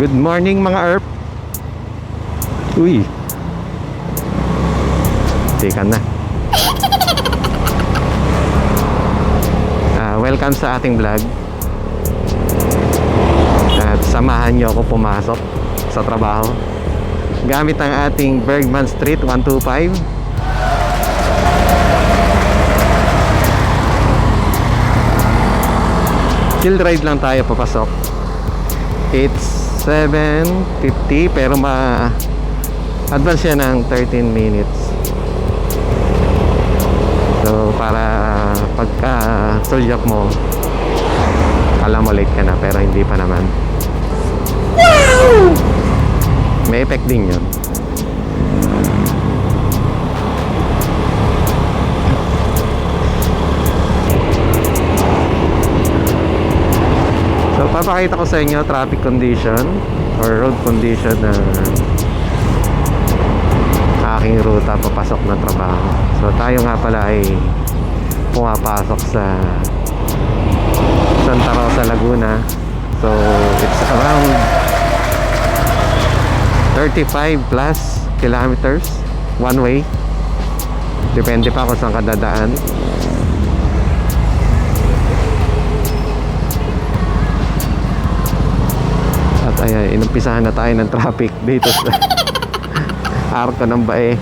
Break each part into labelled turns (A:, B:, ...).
A: Good morning mga ERP. Uy, teka na. Welcome sa ating vlog. At samahan nyo ako pumasok sa trabaho gamit ang ating Bergman Street 125. Chill ride lang tayo papasok. It's 7:50 pero ma-advance siya ng 13 minutes. So para pagka sulyap mo, alam mo late ka na pero hindi pa naman. May effect din yun. So papakita ko sa inyo traffic condition or road condition na aking ruta papasok ng trabaho. So tayo nga pala ay pumapasok sa Santa Rosa, Laguna. So it's around 35 plus kilometers one way. Depende pa kung saan ka dadaan. At ayan, inumpisahan na tayo ng traffic dito sa Arco ng Bae.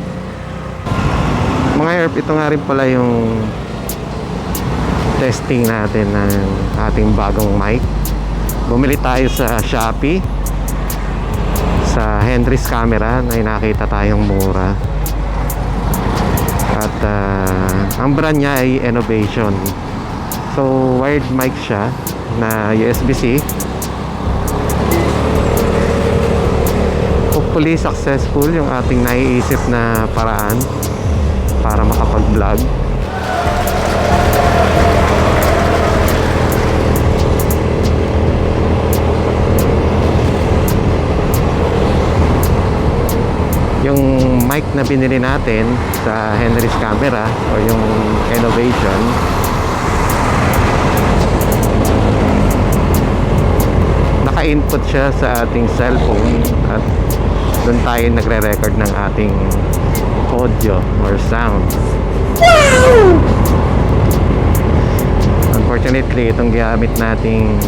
A: Mga ERP, ito nga rin pala yung testing natin ng ating bagong mic. Bumili tayo sa Shopee sa Henry's Camera. May nakita tayong mura. At ang brand niya ay Innovation. So wired mic siya na USB-C. Hopefully successful yung ating naiisip na paraan para makapag-vlog. Yung mic na binili natin sa Henry's Camera o yung Innovation, naka-input siya sa ating cellphone at doon tayo nagre-record ng ating audio or sound. Unfortunately, itong gamit nating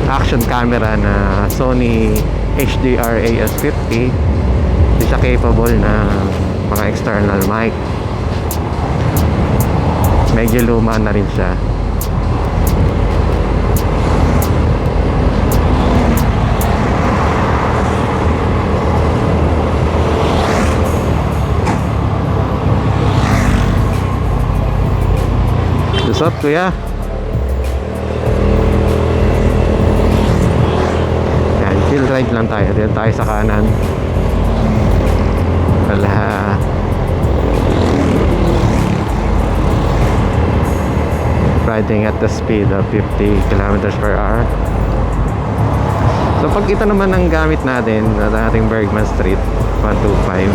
A: action camera na Sony HDR AS50, hindi siya capable na mga external mic. Medyo luma na rin siya. What's up, kuya? Yan, chill ride lang tayo. Dito tayo sa kanan. Wala. Riding at the speed of 50 kilometers per hour. So pag ito naman ang gamit natin sa ating Bergman Street 125,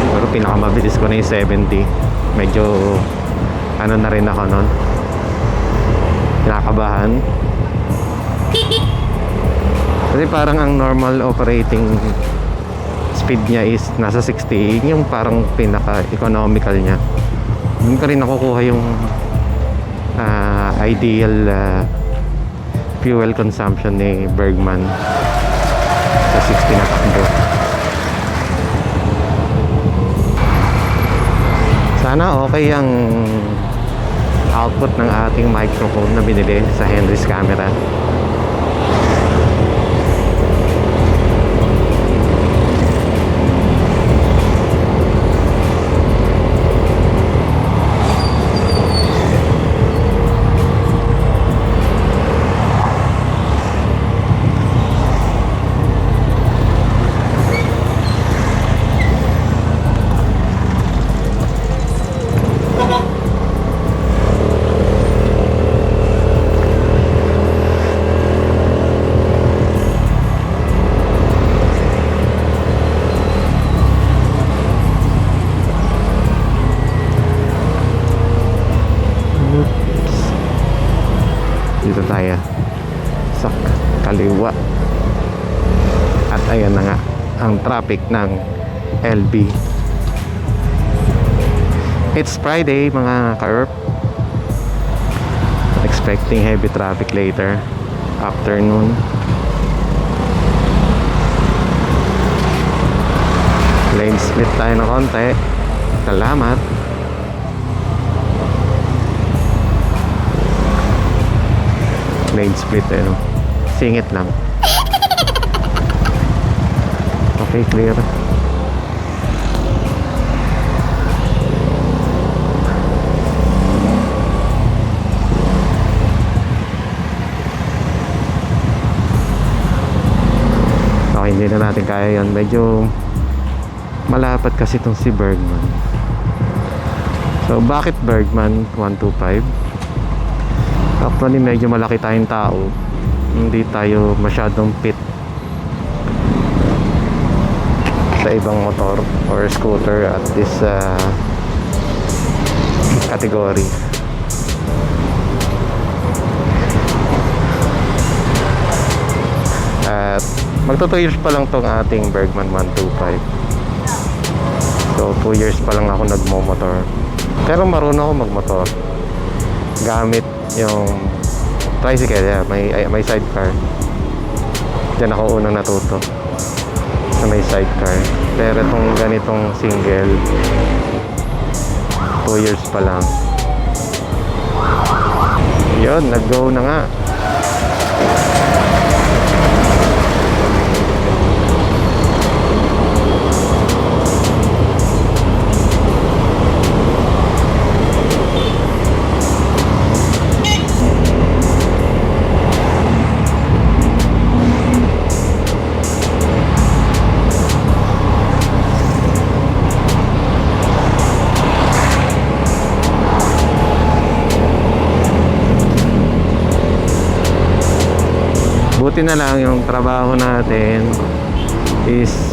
A: pero pinakamabilis ko na yung 70. Medyo ano na rin ako nun, kinakabahan kasi parang ang normal operating speed niya is nasa 60. Yung parang pinaka economical niya. Hindi ka rin nakukuha yung ideal fuel consumption ni Bergman sa 60 na takbo. Sana okay ang output ng ating microphone na binili sa Henry's Camera. traffic ng LB. It's Friday mga ka-ERP. Expecting heavy traffic later afternoon. Lane split tayo ng konti. Salamat. Lane split no? Singit lang. Okay, clear. Okay, hindi na natin kaya yun. Medyo malapad kasi itong si Bergman. So bakit Bergman 125? Actually medyo malaki tayong tao, hindi tayo masyadong fit sa ibang motor or scooter at this category. At magto 2 years pa lang tong ating Bergman 125. So 2 years pa lang ako nagmo-motor. Pero marunong ako magmotor gamit yung tricycle, yeah, may sidecar. Diyan ako unang natuto na may sidecar. Pero itong ganitong single 2 years pa lang. Yun, nag-go na nga. Buti na lang yung trabaho natin is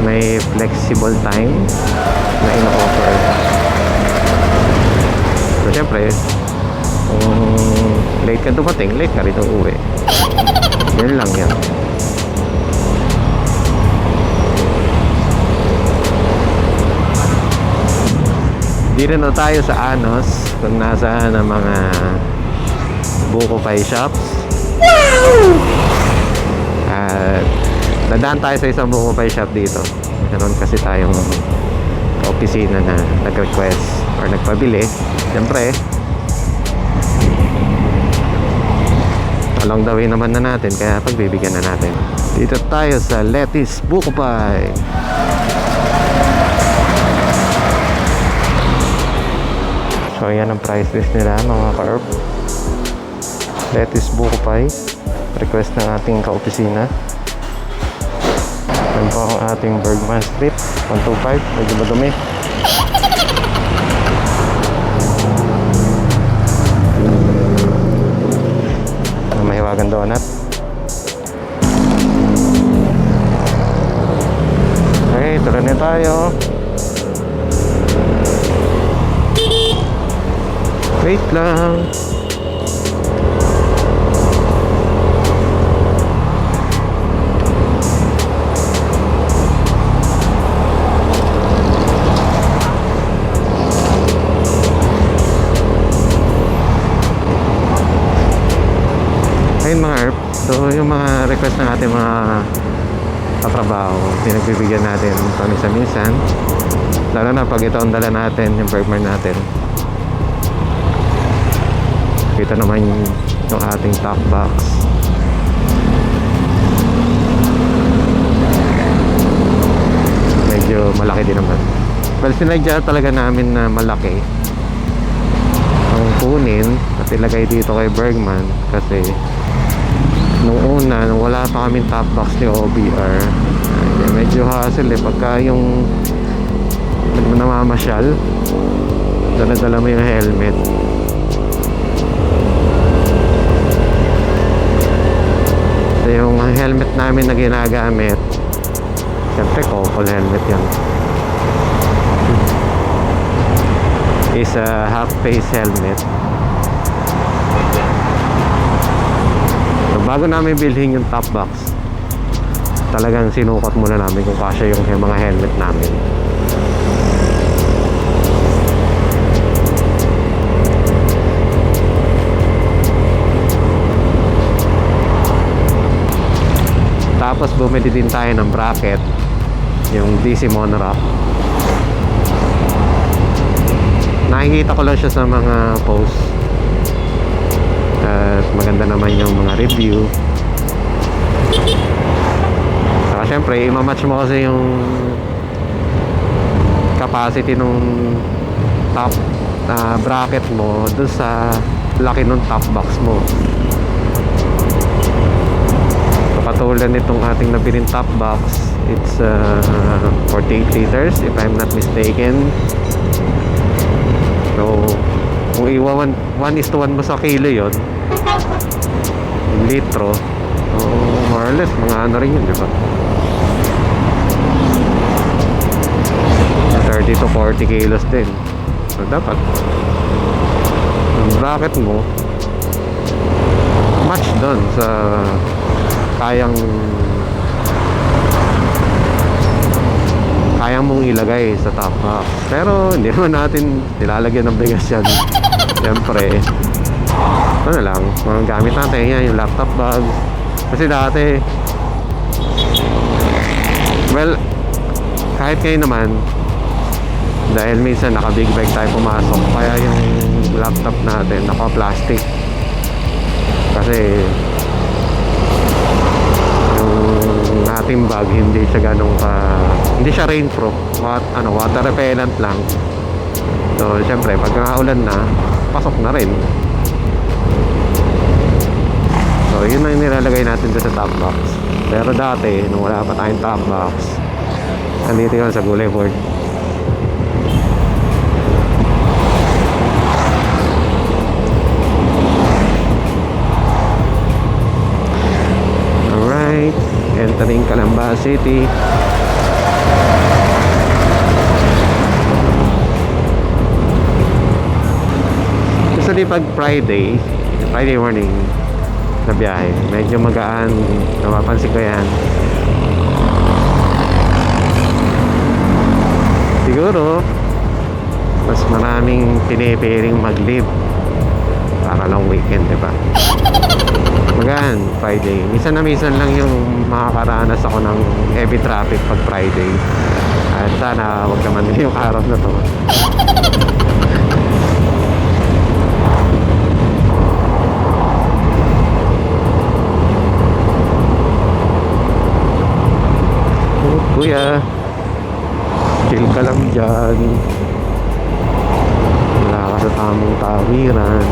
A: may flexible time na ino-offer. So syempre kung late ka dumating, late ka rin uuwi. Yan lang yan. Di rin na tayo sa Anos kung nasaan ang mga buko pie shops. At nadaan tayo sa isang buko pie shop dito. Meron kasi tayong opisina na nag-request or nagpabili. Siyempre along the way naman na natin, kaya pagbibigyan na natin. Dito tayo sa Letty's Buko Pie. So yan ang price list nila mga ka-ERP. Letty's Buko Pie, request ng ating kaopisina. Yan po ang ating Bergman Strip 125, medyo madumi. Mahiwagang donut. Okay, tara na tayo. Wait lang. Ayun mga ERP, so yung mga request ng ating mga katrabaho, pinagbibigyan natin paminsan-minsan, lalo na pag ito ang dala natin, yung Bergman natin. Kita naman yung ating top box. Medyo malaki din naman. Well, sinadya talaga namin na malaki ang kunin at ilagay dito kay Bergman kasi nung una, nung wala pa kaming top box ni OBR, medyo hassle pagka yung namamasyal, dala-dala mo yung helmet. So yung helmet namin na ginagamit, siyempre couple helmet yan, is a half face helmet. So bago namin bilhin yung top box, talagang sinukat muna namin kung kasya yung mga helmet namin. Tapos bumili din tayo ng bracket, yung DC monorack. Nakikita ko lang siya sa mga post at maganda naman yung mga review. Saka syempre imamatch mo kasi yung capacity nung top bracket mo dun sa laki nung top box mo. Katulad nitong ating nabiling top box, it's 48 liters if I'm not mistaken. So kung iwa 1:1 mo sa kilo yon, litro, so more or less mga ano rin yun, diba? 30 to 40 kilos din. So dapat yung bracket mo match doon sa kayang mong ilagay sa top box. Pero hindi naman natin nilalagyan ng bigas yan. Siyempre ano lang, mga gamit natin yan, yung laptop bag. Kasi dati, well, kahit ngayon naman, dahil minsan naka big bag tayo pumasok, kaya yung laptop natin naka plastic. Kasi yung ating bag hindi siya ganong hindi siya rainproof, water repellent lang. So syempre pag naulan na, pasok na rin. So yun na yung nilalagay natin sa top box. Pero dati nung wala pa tayong top box, nandito yun sa gulay board. Alright, entering Calamba City. Usually pag Friday morning na biyahe, medyo magaan, napapansin ko yan. Siguro mas maraming pinipiling mag-leave para long weekend, diba? Magaan Friday, minsan na minsan lang yung makakaranas ako ng heavy traffic pag Friday. At sana wag naman yung araw na to. Kuya, chill ka lang dyan, wala ka sa tamang tawiran.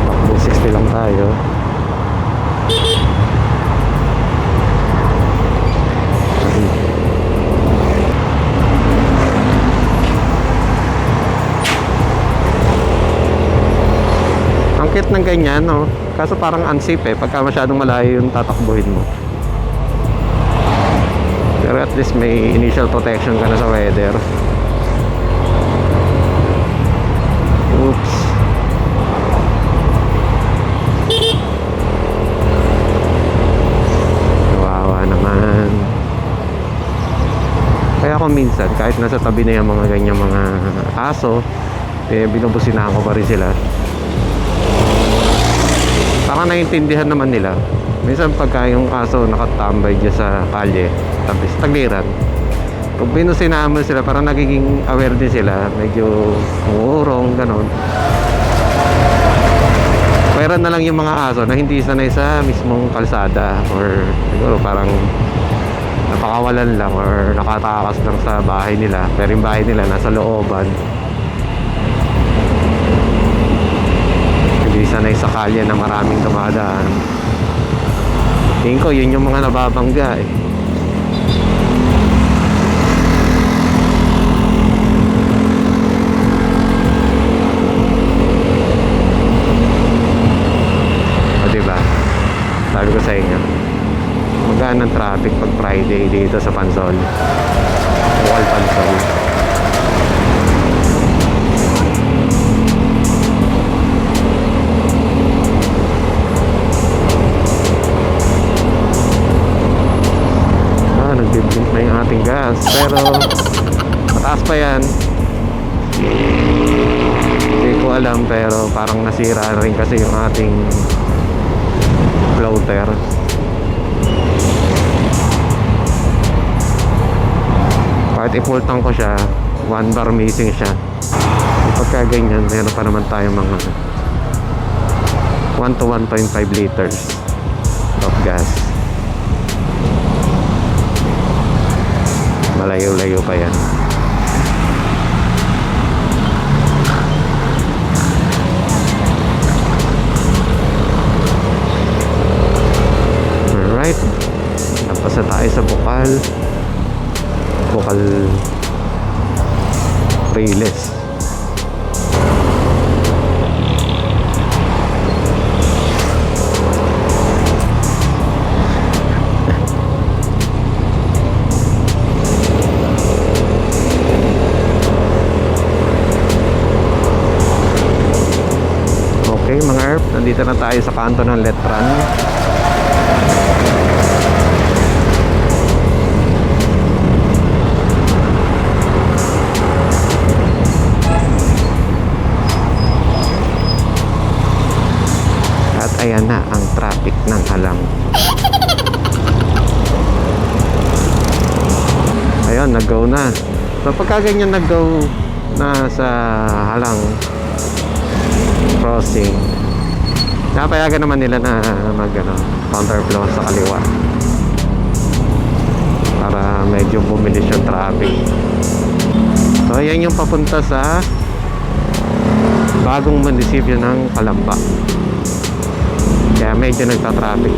A: Takbo 60 lang tayo. Angkit ng ganyan, no? Kaso parang unsafe pagka masyadong malayo yung tatakbuhin mo. Pero at least may initial protection ka na sa weather. Oops. Kawawa naman. Kaya ako minsan, kahit nasa tabi na yung mga ganyang mga aso, binubusinahan ko pa rin sila. Saka naiintindihan naman nila. Minsan pagka yung aso nakatambay dyan sa kalye, tapos tagliran, pag binusinahan mo sila, parang nagiging aware din sila. Medyo umuurong, ganon. Pwera na lang yung mga aso na hindi sanay sa mismong kalsada, or siguro parang napakawalan lang or nakatakas lang sa bahay nila, pero yung bahay nila nasa looban, hindi sanay sa kalye na maraming dumadaan. Tingin ko yun yung mga nababangga eh. O diba, sabi ko sa inyo, magaan ng Friday dito sa Pansol. Bukal Pansol. Nagbiblink na yung ating gas, pero mataas pa yan. Hindi ko alam, pero parang nasira na rin kasi yung ating floater. Kahit i-full tank ko siya, 1 bar missing siya. Pagka ganyan, meron pa naman tayo mga 1 to 1.5 liters of gas. Malayo-layo pa yan. Alright, tapos na tayo sa Bukal Riles. Okay mga ERP, nandito na tayo sa kanto ng Letran. At ayan na ang traffic ng Halang. Ayun, nag-go na. So pagka ganyan nag-go na sa Halang crossing, napayagan naman nila na counterflow sa kaliwa para medyo bumilis yung traffic. So ayan yung papunta sa bagong munisipyo ng Calamba, kaya medyo nagta-traffic.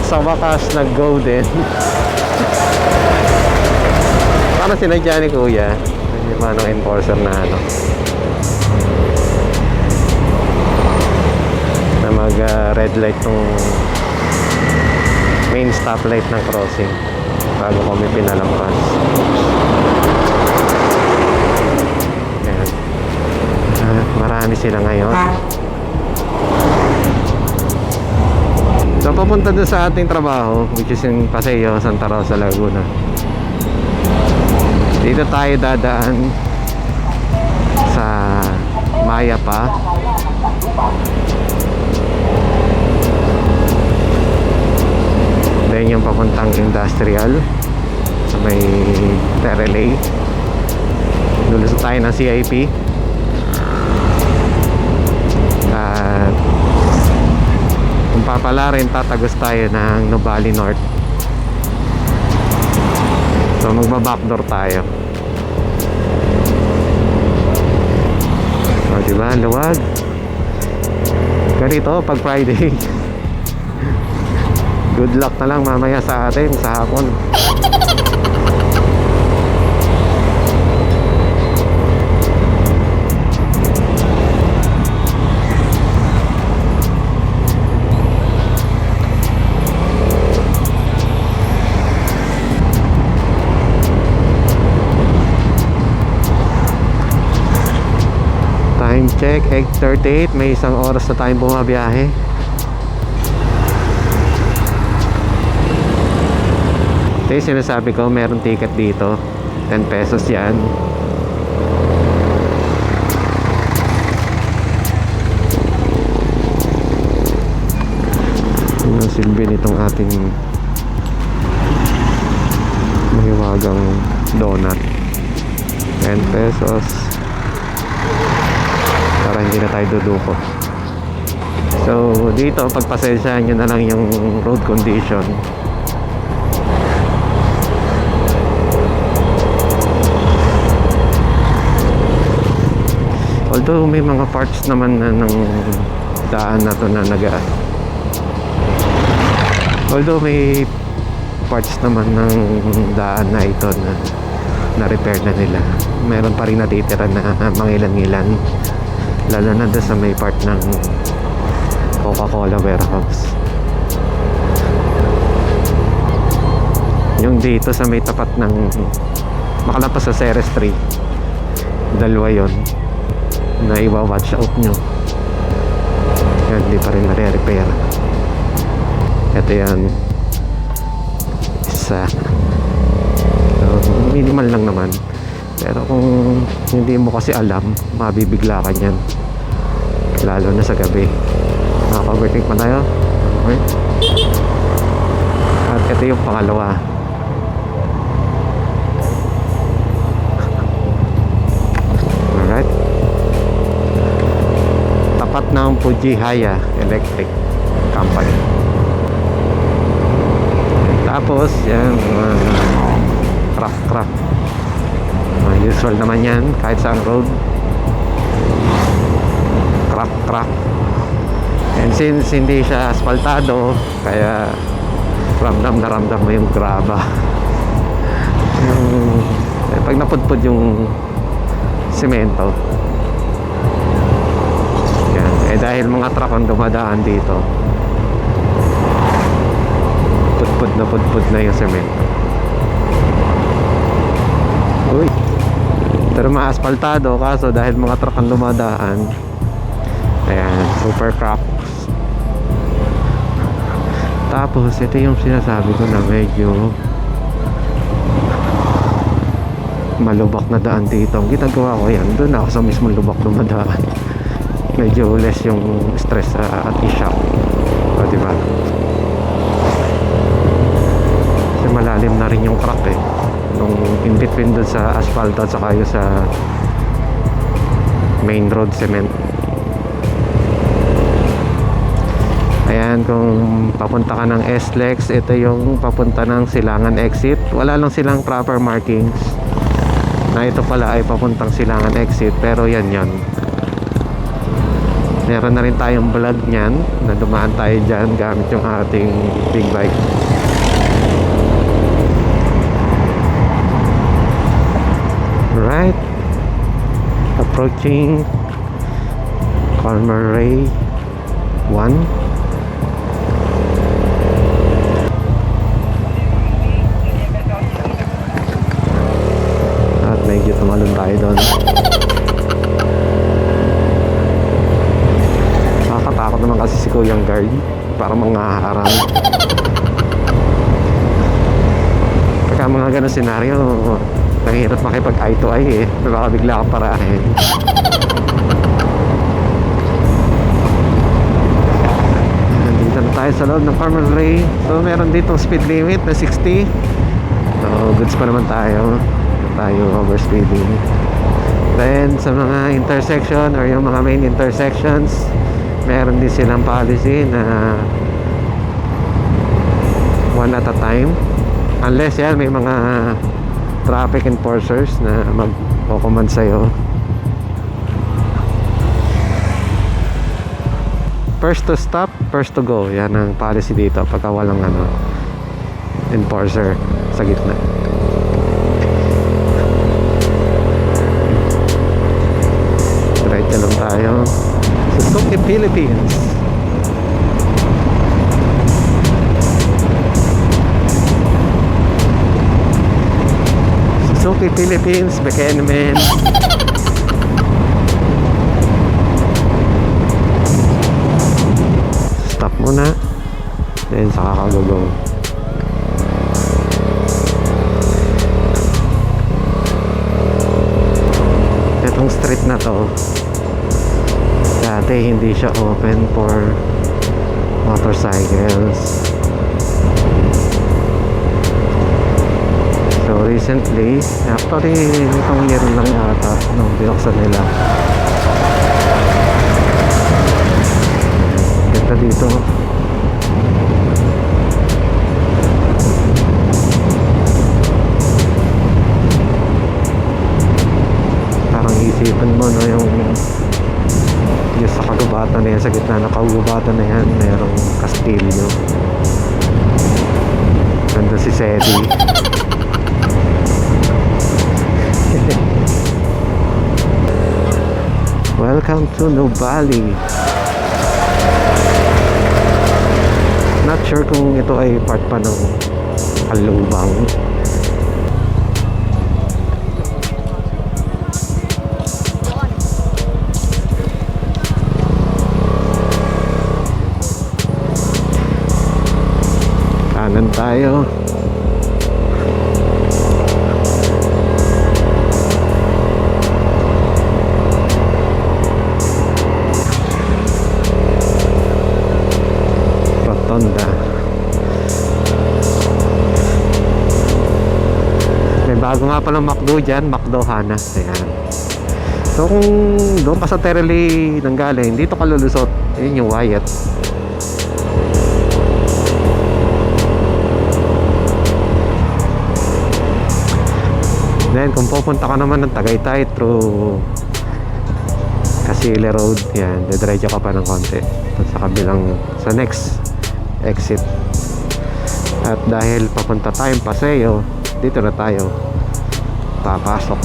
A: Sa wakas nag-go din. Para sinadya ni Kuya yung manong enforcer na na mag red light tong main stoplight ng crossing bago kami pinalampas. Ayan. Marami sila ngayon. So papunta doon sa ating trabaho, which is in Paseo, Santa Rosa, Laguna. Dito tayo dadaan sa Mayapa. Then yung papuntang Industrial sa may Terrelay. Lulusot tayo ng CIP. At kung papala rin, tatagos tayo ng Nuvali North. So magba-backdoor tayo. O diba, luwag. Ganito pag Friday. Good luck na lang mamaya sa atin sa hapon. Time check, 8:38. May isang oras na tayong bumabiyahe. Ito yung sinasabi ko, meron ticket dito, 10 pesos yan. Yung silbi nitong ating mahiwagang donut, 10 pesos para hindi na tayo duduko. So dito pagpasensyahan nyo na lang yung road condition. Although may mga parts naman na ng daan na to na although may parts naman ng daan na ito na na-repair na nila, meron pa rin natitira na mangilan-ngilan, lalo na doon sa may part ng Coca-Cola warehouse. Yung dito sa may tapat ng makalampas sa Ceres Street, dalawa yon na iwa-watch out nyo. Yan, di pa rin nare-repair. Ito yan, isa. So, minimal lang naman, pero kung hindi mo kasi alam, mabibigla ka nyan, lalo na sa gabi. Naka-overtake pa tayo. Okay. At ito yung pangalawa. Alright, tapat ng Fujihaya Electric Company. Tapos yan, crack usual naman yan kahit saan road, crack. And since hindi siya asfaltado, kaya ramdam na ramdam mo yung graba. Pag napudpud yung semento yan, dahil mga truck ang dumadaan dito, pudpud na yung semento. Uy, pero ma-asfaltado, kaso dahil mga truck ang dumadaan, ayan, super cracks. Tapos ito yung sinasabi ko na medyo malubak na daan dito. Ang ginagawa ko yan, doon ako sa mismong lubak dumadaan. Medyo less yung stress at i-shock. O diba? Kasi malalim na rin yung crack eh, nung in between doon sa asphalt at saka yung sa main road cement. Ayan, kung papunta ka ng SLEX, ito yung papunta ng Silangan exit. Wala lang silang proper markings na ito pala ay papuntang Silangan exit, pero yan. Meron na rin tayong vlog nyan na dumaan tayo dyan gamit yung ating big bike. Right, approaching Calmaray 1. Medyo tumalon tayo doon. Nakakatakot naman kasi si Kuyang guard, para manghaharang. Pagka mga ganun senaryo, nahihirap makipag eye to eye eh, baka bigla kang parahin. Nandito na tayo sa loob ng Calmaray. So meron dito speed limit na 60. So goods pa naman tayo overspeeding. Then sa mga intersection or yung mga main intersections, meron din silang policy na one at a time, unless yan may mga traffic enforcers na mag-command sa'yo. First to stop, first to go, yan ang policy dito pagka walang enforcer sa gitna. Diretso lang tayo. Suzuki Philippines. Suzuki Philippines, Bekenemen. Stop muna, then saka ka-go. Itong street na to, dati hindi siya open for motorcycles. So recently, actually itong year lang yata nung binuksan nila. Ganda dito. Parang isipan mo no, yung kagubatan na yan, sa gitna ng kagubatan na yan, mayroong kastilyo. Nandun si Sedi. Welcome to Nubali. Not sure kung ito ay part pa ng Kalubang. Kanan tayo. Rotonda. May bago nga palang McDo dyan, McDo Hanas. Ayan. So kung doon ka sa Terrelli nanggaling, dito ka lulusot. Yun yung Wyatt. Then kung pupunta ka naman ng Tagaytay through Casile Road, yan, didiretso ka pa ng konti sa kabilang, sa next exit. At dahil papunta tayong Paseo, dito na tayo papasok.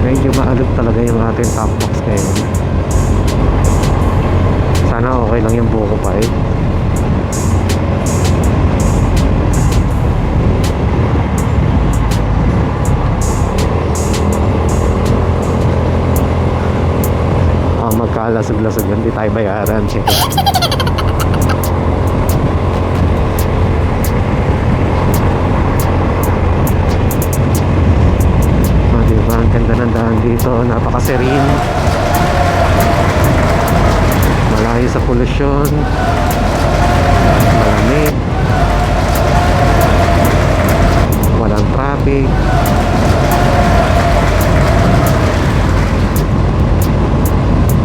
A: Medyo maalog talaga yung ating top box ngayon. Sana okay lang yung buko pa eh. Magkalasag-lasag, hindi tayo bayaran. Diba, ang ganda ng daan dito, napaka-serene, malayo sa polusyon, malamig, walang traffic.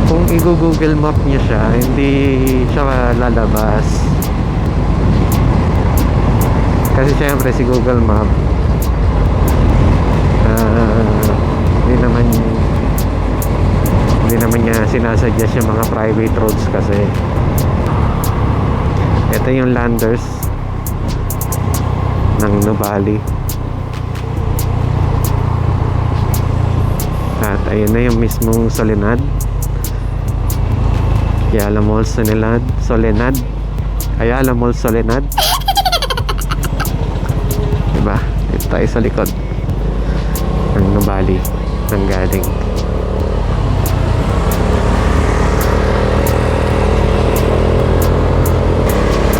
A: Kung i-google map niya siya, hindi siya lalabas. Kasi syempre si Google Map hindi naman niya sinasuggest yung mga private roads kasi. Ito yung landers ng Nubali. At ayun na yung mismong Soledad. Ayala Mall Soledad. Ayala Mall Soledad. Diba? Ito tayo sa likod ng Nubali nang galing.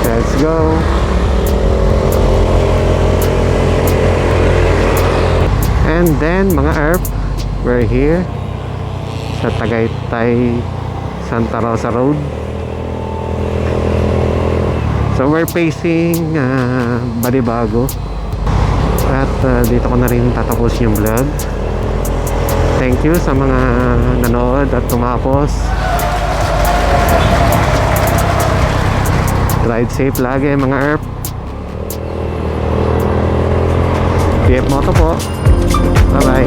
A: Let's go. And then mga ERP, we're here sa Tagaytay Santa Rosa Road. So we're facing Balibago. At dito ko na rin tatapos yung vlog. Thank you sa mga nanood at tumapos. Ride safe lagi mga ERP. PF Moto po. Bye bye.